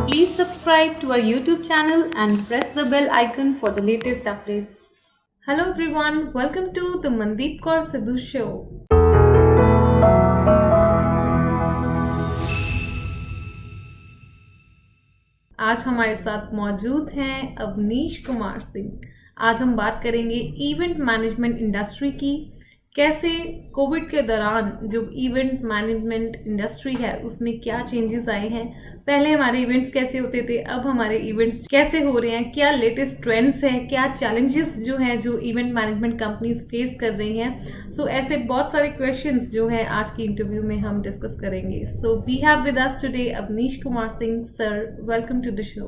Please subscribe to our YouTube channel and press the bell icon for the latest updates. Hello everyone, welcome to the Mandeep Kaur Sidhu Show. आज हमारे साथ मौजूद हैं अवनीश कुमार सिंह। आज हम बात करेंगे इवेंट मैनेजमेंट इंडस्ट्री की, कैसे कोविड के दौरान जो इवेंट मैनेजमेंट इंडस्ट्री है उसमें क्या चेंजेस आए हैं। पहले हमारे इवेंट्स कैसे होते थे, अब हमारे इवेंट्स कैसे हो रहे हैं, क्या लेटेस्ट ट्रेंड्स है, क्या चैलेंजेस जो हैं जो इवेंट मैनेजमेंट कंपनीज फेस कर रही हैं। सो ऐसे बहुत सारे क्वेश्चंस जो हैं आज की इंटरव्यू में हम डिस्कस करेंगे। So we have with us today Avneesh Kumar Singh sir, welcome to the show.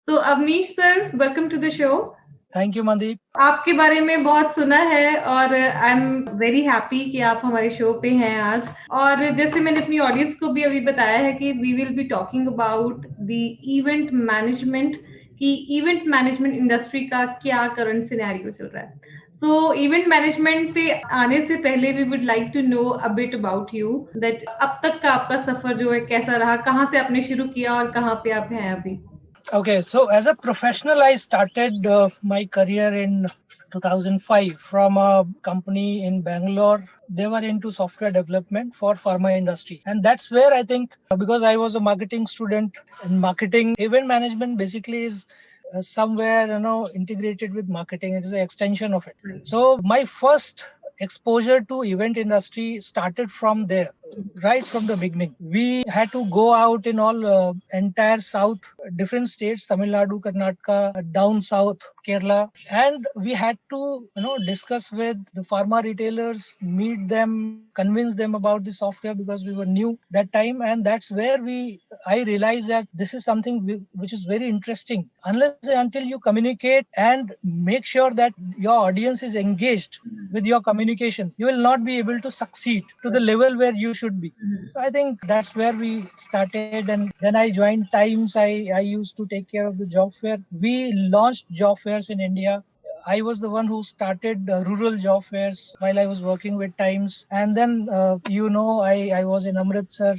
तो Avneesh sir, welcome to the show. Thank you Mandeep. आपके बारे में बहुत सुना है और आई एम वेरी हैप्पी कि आप हमारे शो पे हैं आज। और जैसे मैंने अपनी ऑडियंस को भी अभी बताया है कि we will be talking about the event management, कि इवेंट मैनेजमेंट इंडस्ट्री का क्या करंट सिनेरियो चल रहा है। सो इवेंट मैनेजमेंट पे आने से पहले we would like to know a bit about you, that अब तक का आपका सफर जो है कैसा रहा, कहाँ से आपने शुरू किया और कहाँ पे आप हैं अभी। Okay, so as a professional, I started my career in 2005 from a company in Bangalore. They were into software development for pharma industry, and that's where I think because I was a marketing student, and marketing event management basically is somewhere integrated with marketing. It is an extension of it. So my first exposure to event industry started from there, right from the beginning. We had to go out in all entire south, different states, Tamil Nadu, Karnataka, down south, Kerala, and we had to discuss with the pharma retailers, meet them, convince them about the software because we were new that time. And that's where I realized that this is something which is very interesting. Unless and until you communicate and make sure that your audience is engaged with your communication, you will not be able to succeed to the level where you should be. So I think that's where we started, and then I joined Times. I used to take care of the job fair. We launched job fairs in India. I was the one who started rural job fairs while I was working with Times. And then, I was in Amritsar.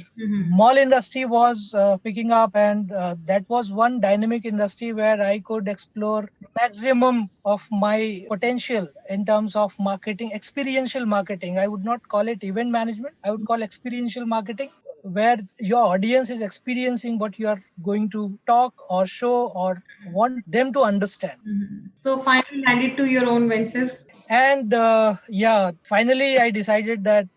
Mall industry was picking up, and that was one dynamic industry where I could explore maximum of my potential in terms of marketing, experiential marketing. I would not call it event management. I would call experiential marketing, where your audience is experiencing what you are going to talk or show or want them to understand. So finally landed to your own venture. And finally I decided that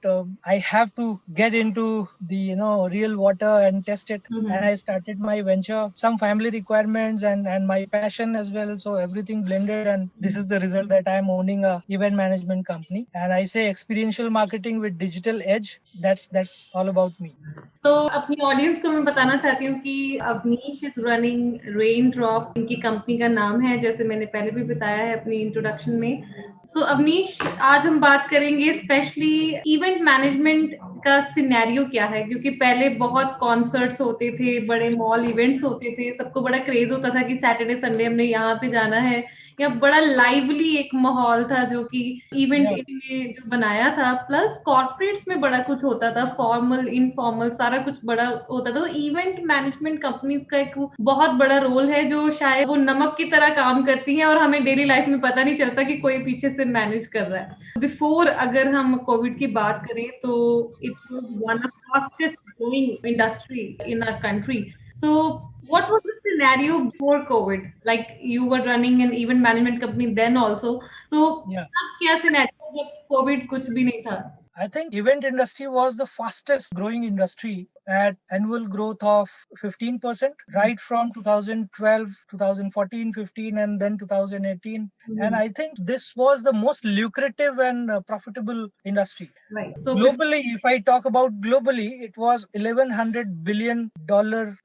I have to get into the real water and test it. And I started my venture, some family requirements and my passion as well. So everything blended, and this is the result that I am owning a event management company. And I say experiential marketing with digital edge. That's all about me. तो अपनी audience को मैं बताना चाहती हूँ कि Avneesh is running rain drop, इनकी company का नाम है, जैसे मैंने पहले भी बताया है अपनी इंट्रोडक्शन में। सो अवनीश, आज हम बात करेंगे स्पेशली इवेंट मैनेजमेंट का सिनेरियो क्या है, क्योंकि पहले बहुत कॉन्सर्ट्स होते थे, बड़े मॉल इवेंट्स होते थे, सबको बड़ा क्रेज होता था कि सैटरडे संडे हमने यहाँ पे जाना है, या बड़ा लाइवली एक माहौल था जो कि इवेंट ने जो बनाया था। प्लस कॉर्पोरेट्स में बड़ा कुछ होता था, फॉर्मल इनफॉर्मल सारा कुछ बड़ा होता था। तो इवेंट मैनेजमेंट कंपनीज का एक बहुत बड़ा रोल है जो शायद वो नमक की तरह काम करती हैं और हमें डेली लाइफ में पता नहीं चलता कि कोई पीछे से मैनेज कर रहा है। बिफोर अगर हम कोविड की बात करें तो it was one of fastest growing industry in our country. So what was the scenario before COVID? Like you were running an event management company then also. So अब क्या scenario जब COVID कुछ भी नहीं था? I think event industry was the fastest growing industry at annual growth of 15%, right from 2012, 2014, 15, and then 2018. And I think this was the most lucrative and profitable industry. Right. So Globally, if I talk about globally, it was $1,100 billion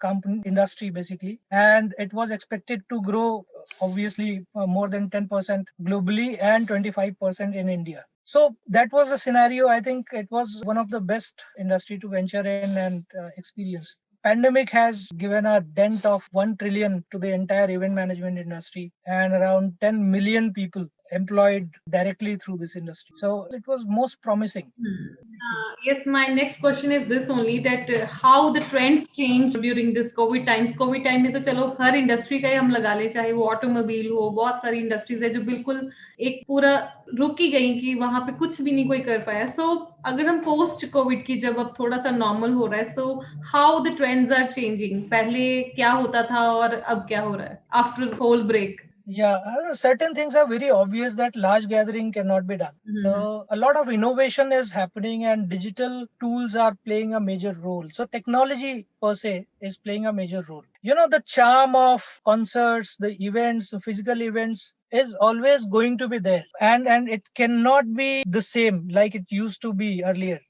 company industry basically, and it was expected to grow obviously more than 10% globally and 25% in India. So that was the scenario. I think it was one of the best industry to venture in and experience. Pandemic has given a dent of 1 trillion to the entire event management industry, and around 10 million people employed directly through this industry. So it was most promising. Yes, my next question is this only, that how the trends changed during this COVID times. COVID time में तो चलो हर industry का ही हम लगा ले, चाहे वो automobile हो, बहुत सारी इंडस्ट्रीज है जो बिल्कुल एक पूरा रुक ही गई कि वहां पे कुछ भी नहीं कोई कर पाया. सो अगर हम पोस्ट कोविड की जब अब थोड़ा सा नॉर्मल हो रहा है, so how the trends are changing. पहले क्या होता था और अब क्या हो रहा है after whole break? Yeah, certain things are very obvious that large gathering cannot be done. So a lot of innovation is happening and digital tools are playing a major role. So technology per se is playing a major role. You know, the charm of concerts, the events, the physical events is always going to be there, and it cannot be the same like it used to be earlier.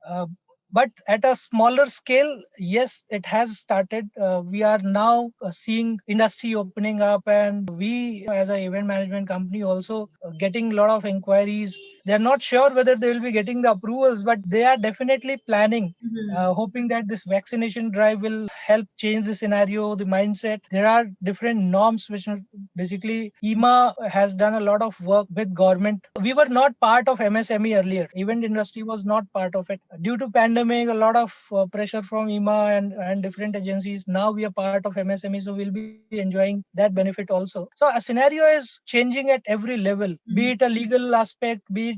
Uh, but at a smaller scale, yes, it has started. We are now seeing industry opening up, and we, as an event management company, also getting a lot of inquiries. They're not sure whether they will be getting the approvals, but they are definitely planning, hoping that this vaccination drive will help change the scenario, the mindset. There are different norms which basically EMA has done a lot of work with government. We were not part of MSME earlier. Event industry was not part of it. Due to pandemic, a lot of pressure from EMA and different agencies. Now we are part of MSME, so we'll be enjoying that benefit also. So a scenario is changing at every level, be it a legal aspect, be it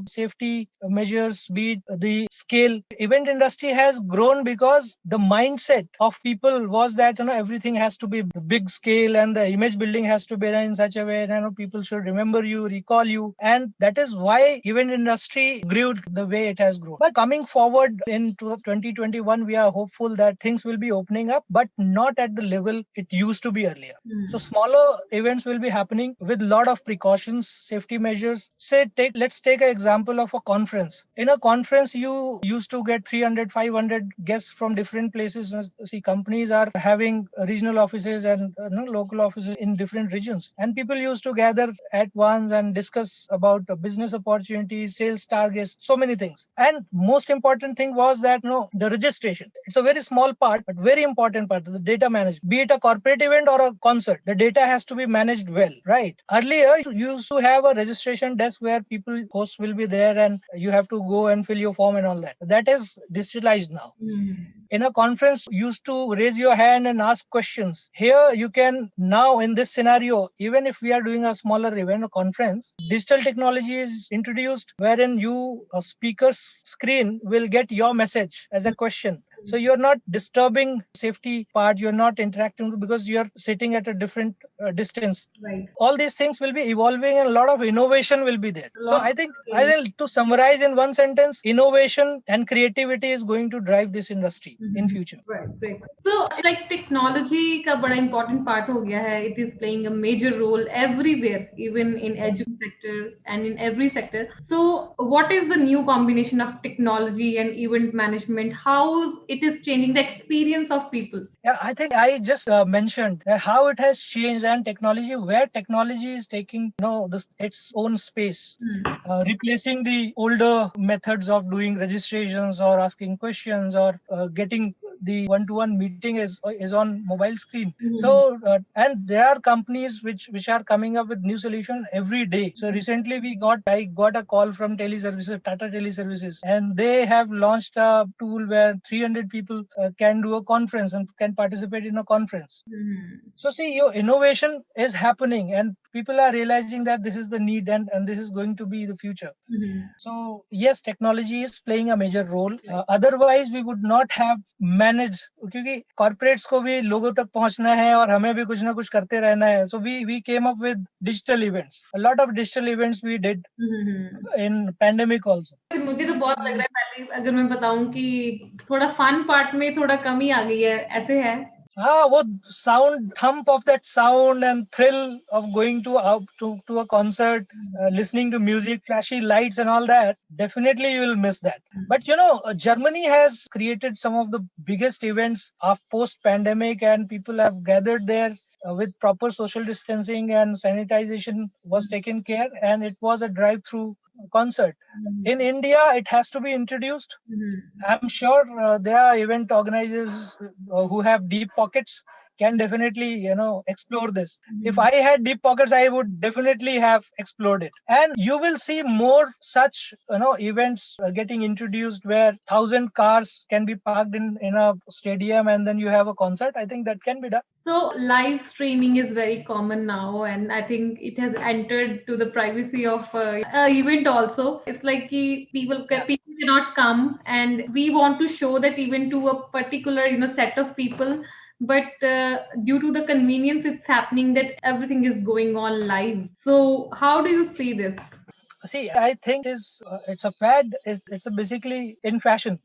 safety measures, be it the scale. Event industry has grown because the mindset of people was that, you know, everything has to be big scale and the image building has to be done in such a way that, you know, people should remember you, recall you, and that is why event industry grew the way it has grown. But coming forward in 2021, we are hopeful that things will be opening up, but not at the level it used to be earlier. So smaller events will be happening with a lot of precautions, safety measures. Let's take an example of a conference. In a conference, you used to get 300, 500 guests from different places. See, companies are having regional offices and local offices in different regions, and people used to gather at once and discuss about business opportunities, sales targets, so many things. And most important thing was that, the registration. It's a very small part, but very important part of the data management. Be it a corporate event or a concert, the data has to be managed well, right? Earlier, you used to have a registration desk where hosts will be there, and you have to go and fill your form and all that. That is digitalized now. In a conference, you used to raise your hand and ask questions. Here, you can now, in this scenario, even if we are doing a smaller event, a conference, digital technology is introduced wherein a speaker's screen will get your message as a question. So you're not disturbing safety part. You're not interacting because you're sitting at a different distance. Right. All these things will be evolving and a lot of innovation will be there. So I think to summarize in one sentence, innovation and creativity is going to drive this industry in future. Right. So like technology का बड़ा important part हो गया है. It is playing a major role everywhere, even in education sector and in every sector. So what is the new combination of technology and event management? How it is changing the experience of people? Yeah, I think I just mentioned how it has changed, and where technology is taking its own space, replacing the older methods of doing registrations or asking questions or getting the one-to-one meeting is on mobile screen. So and there are companies which are coming up with new solution every day. So recently I got a call from Teleservices, Tata Teleservices, and they have launched a tool where 300 people can do a conference and can participate in a conference. So see, your innovation is happening and people are realizing that this is the need and this is going to be the future. So yes, technology is playing a major role. Otherwise, we would not have managed, क्योंकि corporates को भी लोगों तक पहुंचना है और हमें भी कुछ ना कुछ करते रहना है. So we came up with digital events. A lot of digital events we did in pandemic also. मुझे तो बहुत लग रहा है, पहले अगर मैं बताऊं कि थोड़ा फन पार्ट में थोड़ा कमी आ गई है, ऐसे है. वो sound, thump of that sound and thrill of going to a concert, listening to music, flashy lights and all that, definitely you will miss that. But Germany has created some of the biggest events of post-pandemic, and people have gathered there with proper social distancing and sanitization was taken care, and it was a drive-through concert. In India, it has to be introduced. I'm sure there are event organizers who have deep pockets can definitely, explore this. If I had deep pockets, I would definitely have explored it. And you will see more such, events getting introduced where 1,000 cars can be parked in a stadium and then you have a concert. I think that can be done. So live streaming is very common now, and I think it has entered to the privacy of event also. It's like people cannot come, and we want to show that event to a particular set of people. But due to the convenience, it's happening that everything is going on live. So how do you see this? See, I think it's a fad. It's a basically in fashion.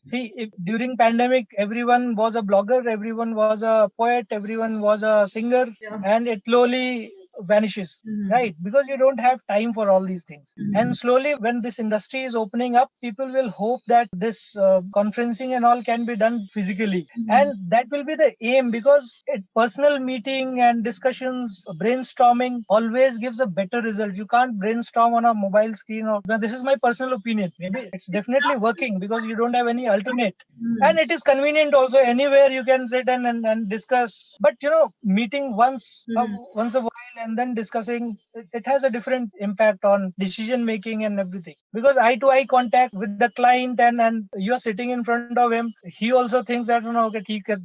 See, if during pandemic, everyone was a blogger, everyone was a poet, everyone was a singer, Yeah. and it slowly vanishes, right? Because you don't have time for all these things. And slowly, when this industry is opening up, people will hope that this conferencing and all can be done physically, and that will be the aim, because personal meeting and discussions, brainstorming always gives a better result. You can't brainstorm on a mobile screen. Or now, this is my personal opinion. Maybe it's definitely working because you don't have any alternate, and it is convenient also. Anywhere you can sit and discuss. But meeting once a while and then discussing, it has a different impact on decision making and everything, because eye to eye contact with the client, and you're sitting in front of him. He also thinks that, okay, ठीक है,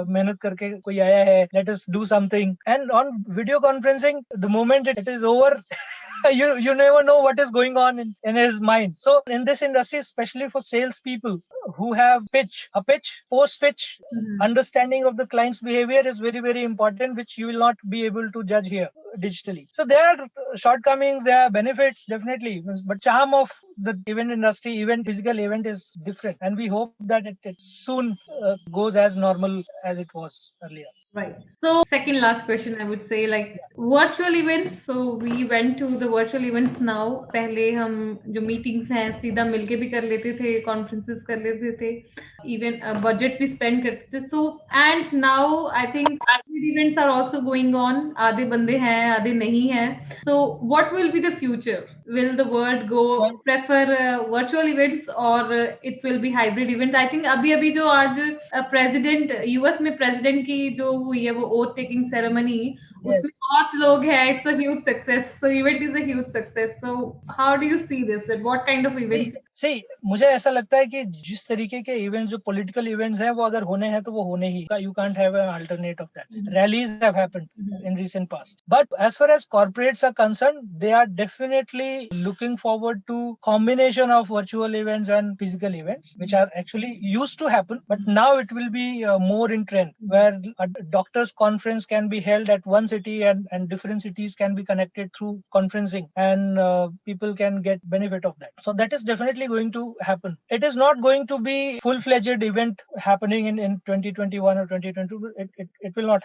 मेहनत करके कोई आया है, let us do something. And on video conferencing, the moment it is over, you never know what is going on in his mind. So in this industry, especially for salespeople who have post pitch, understanding of the client's behavior is very, very important, which you will not be able to judge here digitally. So there are shortcomings, there are benefits, definitely, but charm of the event industry, physical event is different, and we hope that it soon goes as normal as it was earlier. Right. So second last question, I would say, like virtual events. So we went to the virtual events now. पहले हम जो meetings हैं सीधा मिलके भी कर लेते थे, conferences कर लेते थे, even budget भी spend करते थे. So and now I think hybrid events are also going on. आधे बंदे हैं, आधे नहीं हैं. So what will be the future? Will the world prefer virtual events, or it will be hybrid event? I think अभी जो आज president US में president की जो हुई है वो oath taking ceremony, उसमें बहुत लोग हैं. It's a huge success. So event is a huge success. So how do you see this? That what kind of events? See, मुझे ऐसा लगता है कि जिस तरीके के इवेंट्स, जो पॉलिटिकल इवेंट्स हैं, वो अगर होने हैं तो वो होने ही. You can't have an alternate of that. Rallies have happened in recent past. But as far as corporates are concerned, they are definitely looking forward to combination of virtual events and physical events, which are actually used to happen. But now it will be more in trend, where a doctor's conference can be held at one city, and different cities can be connected through conferencing, and people can get benefit of that. So that is definitely going to happen. It is not going to be full-fledged event happening in 2021 or 2022. It will not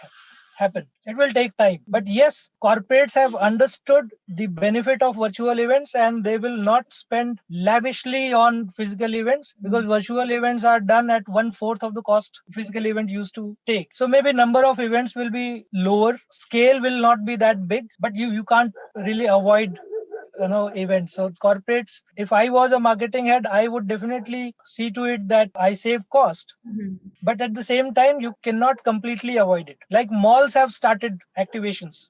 happen. It will take time. But yes, corporates have understood the benefit of virtual events, and they will not spend lavishly on physical events, because virtual events are done at 1/4 of the cost physical event used to take. So maybe number of events will be lower, scale will not be that big, but you can't really avoid events. So corporates, if I was a marketing head, I would definitely see to it that I save cost. But at the same time, you cannot completely avoid it. Like malls have started activations.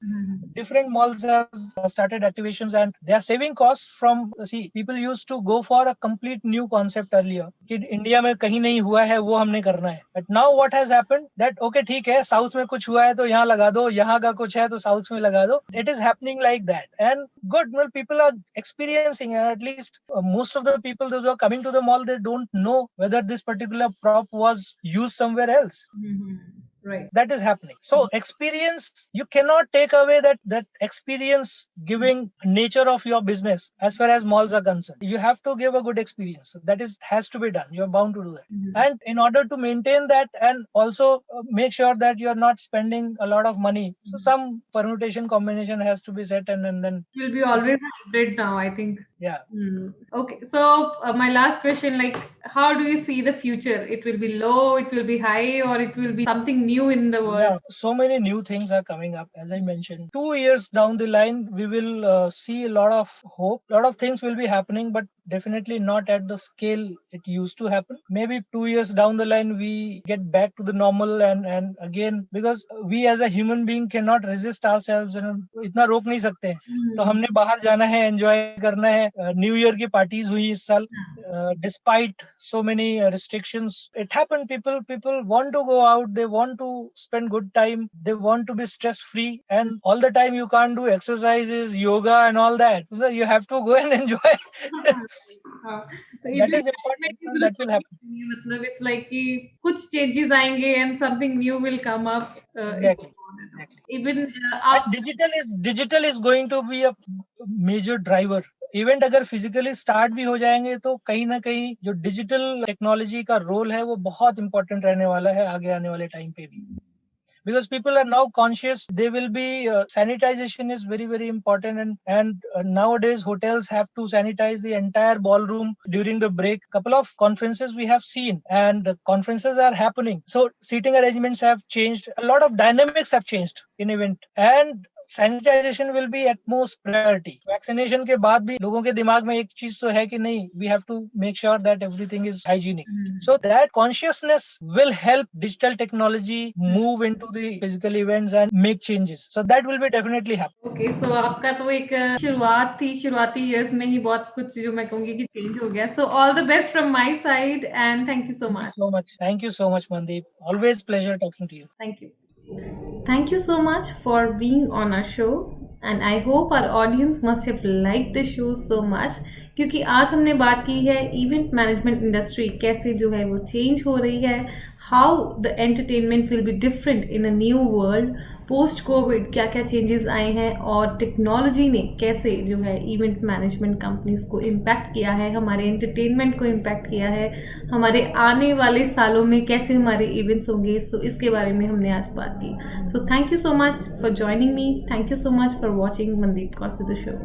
Different malls have started activations, and they are saving costs from, see, people used to go for a complete new concept earlier. कि India में कहीं नहीं हुआ है, वो हमने करना है. But now what has happened, that okay, ठीक है, साउथ में कुछ हुआ है तो यहाँ लगा दो, यहाँ का कुछ है तो साउथ में लगा दो. It is happening like that. And good, well, people are experiencing, and at least most of the people, those who are coming to the mall, they don't know whether this particular prop was used somewhere else. Right. That is happening. So experience, you cannot take away that experience giving nature of your business as far as malls are concerned. You have to give a good experience. That has to be done. You're bound to do that. And in order to maintain that, and also make sure that you're not spending a lot of money, so some permutation combination has to be set, and then it will be always hybrid now, I think. Yeah. Okay. So my last question, like, how do you see the future? It will be low, it will be high, or it will be something new in the world? Yeah, so many new things are coming up. As I mentioned, 2 years down the line, we will see a lot of hope. A lot of things will be happening, but definitely not at the scale it used to happen. Maybe 2 years down the line we get back to the normal and again, because we as a human being cannot resist ourselves and इतना रोक नहीं सकते. तो हमने बाहर जाना है, enjoy करना है. न्यू ईयर की पार्टीज हुई इस साल. Despite so many restrictions, it happened. People want to go out, they want to spend good time, they want to be stress free, and all the time you can't do exercises, yoga and all that, so you have to go and enjoy. That is important, and that will happen. मतलब it's like कि कुछ changes आएंगे and something new will come up. Exactly. Even And digital is going to be a major driver. Event अगर physically start भी हो जाएंगे तो कहीं ना कहीं जो डिजिटल टेक्नोलॉजी का रोल है वो बहुत इंपॉर्टेंट रहने वाला है आगे आने वाले टाइम पे भी. Because people are now conscious, they will be sanitization is very very important, and nowadays hotels have to sanitize the entire ballroom during the break. Couple of conferences we have seen, and conferences are happening, so seating arrangements have changed, a lot of dynamics have changed in event, and sanitization will be utmost priority. Vaccination के बाद भी लोगों के दिमाग में एक चीज तो है कि नहीं, we have to make sure that everything is hygienic. So that consciousness will help digital technology move into the physical events and make changes. So that will be definitely happen. Okay, so आपका तो एक शुरुआत थी, शुरुआती years में ही बहुत कुछ जो मैं कहूंगी कि चेंज हो गया. So all the best from my side and thank you so much. Thank you so much, Mandeep. Always pleasure talking to you. Thank you. Thank you so much for being on our show, and I hope our audience must have liked the show so much, क्योंकि आज हमने बात की है event management industry कैसे जो है वो चेंज हो रही है, how the entertainment will be different in a new world post Covid, क्या क्या चेंजेस आए हैं और टेक्नोलॉजी ने कैसे जो है इवेंट मैनेजमेंट कंपनीज को इम्पैक्ट किया है, हमारे एंटरटेनमेंट को इम्पैक्ट किया है, हमारे आने वाले सालों में कैसे हमारे इवेंट्स होंगे. सो इसके बारे में हमने आज बात की. So thank you so much for joining me. Thank you so much for watching Mandeep Kaur Sidhu show.